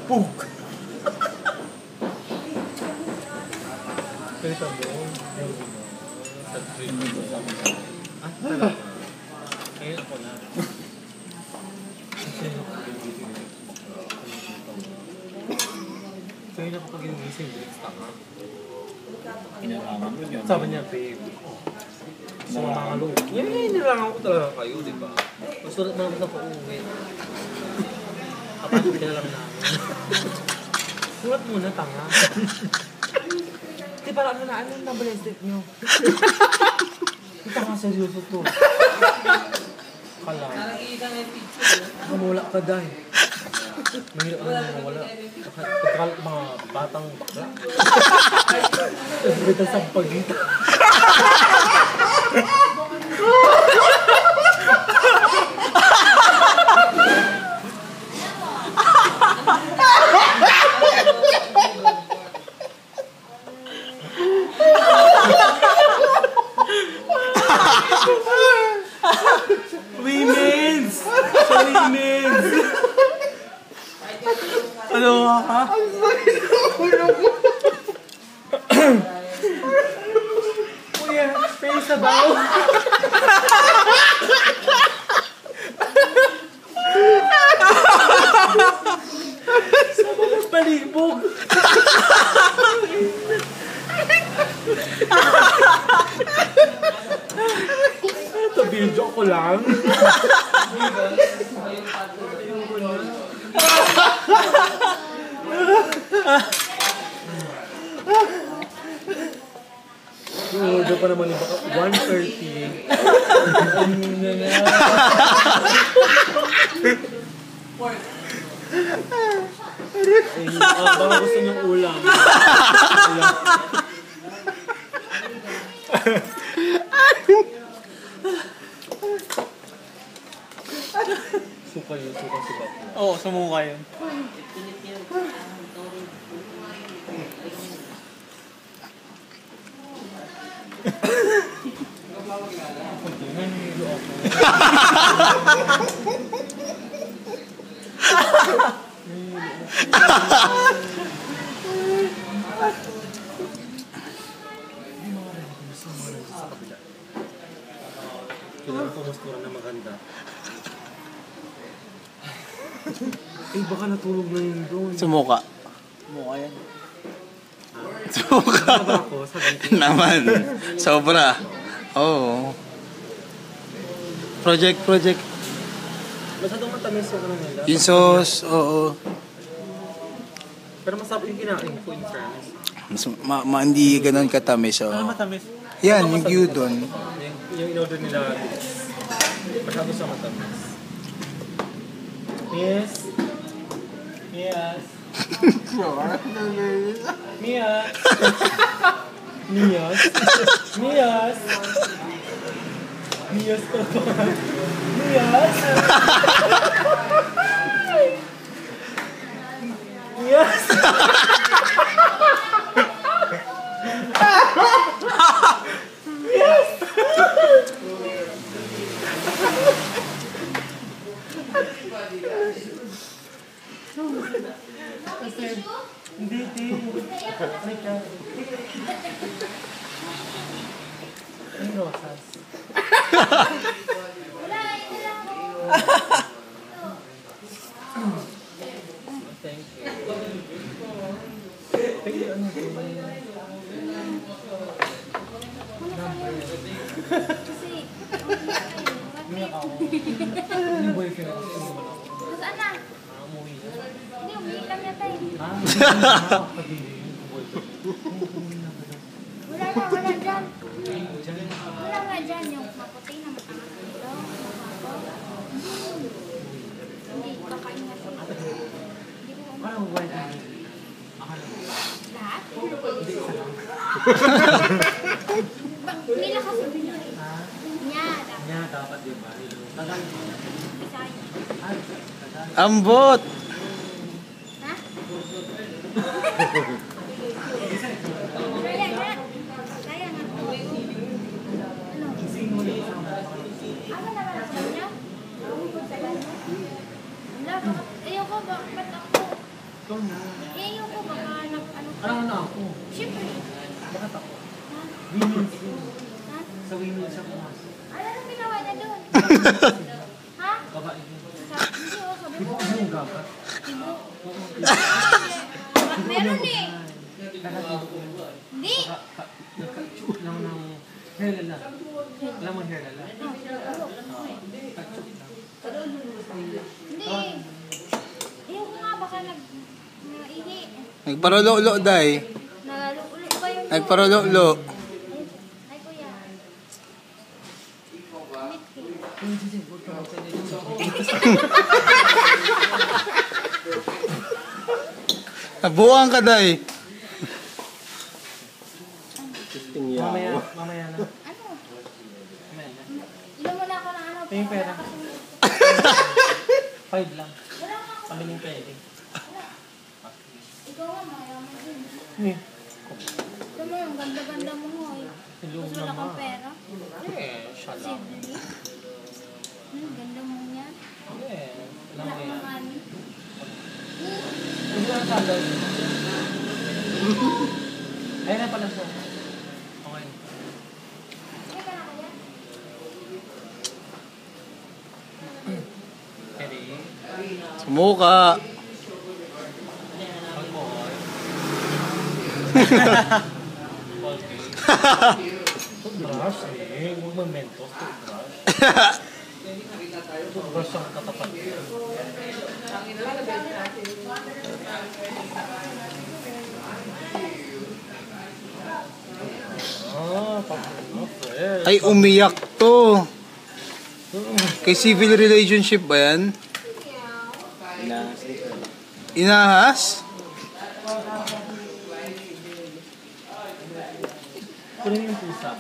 Pug! Ganito mo. Sa dream ko sa mga. Ah, talaga. Ngayon ako na. Ngayon ako pag ginising, Bricks tanga. Kinalaman mo yun. Sabi niya, babe. Gusto mo mga loob. Yan, nilangan ko talaga kayo, di ba? Gusto naman ako sa pauwi. Kapatid ka na lang namin. Sulat muna, tanga. Di ba, ano na bracelet nyo? Di tanga, seryoso to. Kala. Kamula ka dahil. Mahirap na mawala. Pagkakal mga batang bakla. Pagkakal sa pagitan. Women's! Sa women's! Ano ha? Ang sakit ng ulo mo! Kuya, face na daw! Sa mga palibog! Ito, video ko lang. Order pa naman yung baka 1:30. Baka gusto niyong ulam. Suka yun, suka suka. Oo, sumuka yun. Nanilo ako. Kailangan ko mastura na maganda. Eh, baka natulog na yun doon. Sumuka. Sumuka yan. Sumuka. Ano ako? Naman. Sobra. Oo. Project. Masyadong matamis yung ano nila. Yung sauce, oo. Pero masarap yung kinain ko in fairness. Hindi ganun katamis, oo. Ano matamis? Yan, yung gyudon. Yung in-order nila. Masyado sa matamis. Yes. Yes. Mias. Mias. Mias. Mias ka ba? Mias. Mias. Mias. Hindi. Ay, rosas. Thank you. Thank you, ano ito? Umiyak ako. Yung boyfriend ako. Saan na? Umuwi na. Hindi, umiiyak lang yata eh. Wala dyan. Wala nga dyan. Yung maputi na matangas dito. Hindi, kakain nga siya. Parang white na. Lahat? Nila kasi niya. Niya, dapat. Niya, dapat diba? Isaya. Ambot! Ha? Kaya nga. Kaya nga. Ano? Ano naman sa inyo? Wala, ayoko ba? Ba't ako? Ikaw na. Eh, yung ko baka ano. Parang ano ako? Siyempre. Bakit ako? Ha? Women's yun. Ha? Sa women's siya pumasok. Ano nang ginawa niya doon? Ha? Babae yun. Hindi oh, sabi ko. Ano ka? Tibo. Meron eh. Hindi. Naka-chup lang ng hair lala. Alam mo hair lala? Hindi. Yung nga baka nag-ihi. Nagparolo-lo, day. Nagalulo ba yung... Nagparolo-lo. Ay, kuya. Nabuang ka, day. Mamaya na. Ano? Mamaya na. Ilan mo na ako ng ano? Ito yung pera. 5 lang. Wala nga ako. Kami ng pwede. Ikaw nga, mayaman din. Eh, Ito mo, ang ganda-ganda mo mo. Ilong Tapos wala naman. kang pera. Siya lang. Sibli. Ganda mo yan. Alam Wala mo kang yan. money. Hindi lang sandal. Ayun na pala siya. Okay. Teka na kaya? Ready? Sumuka. Pag-boy. Toothbrush eh. Huwag mag-mentos. Toothbrush. Toothbrush ang katapat. Fresh. Ay, umiyak to. Kay civil relationship ba yan? Inahas? Kunin yung pusa.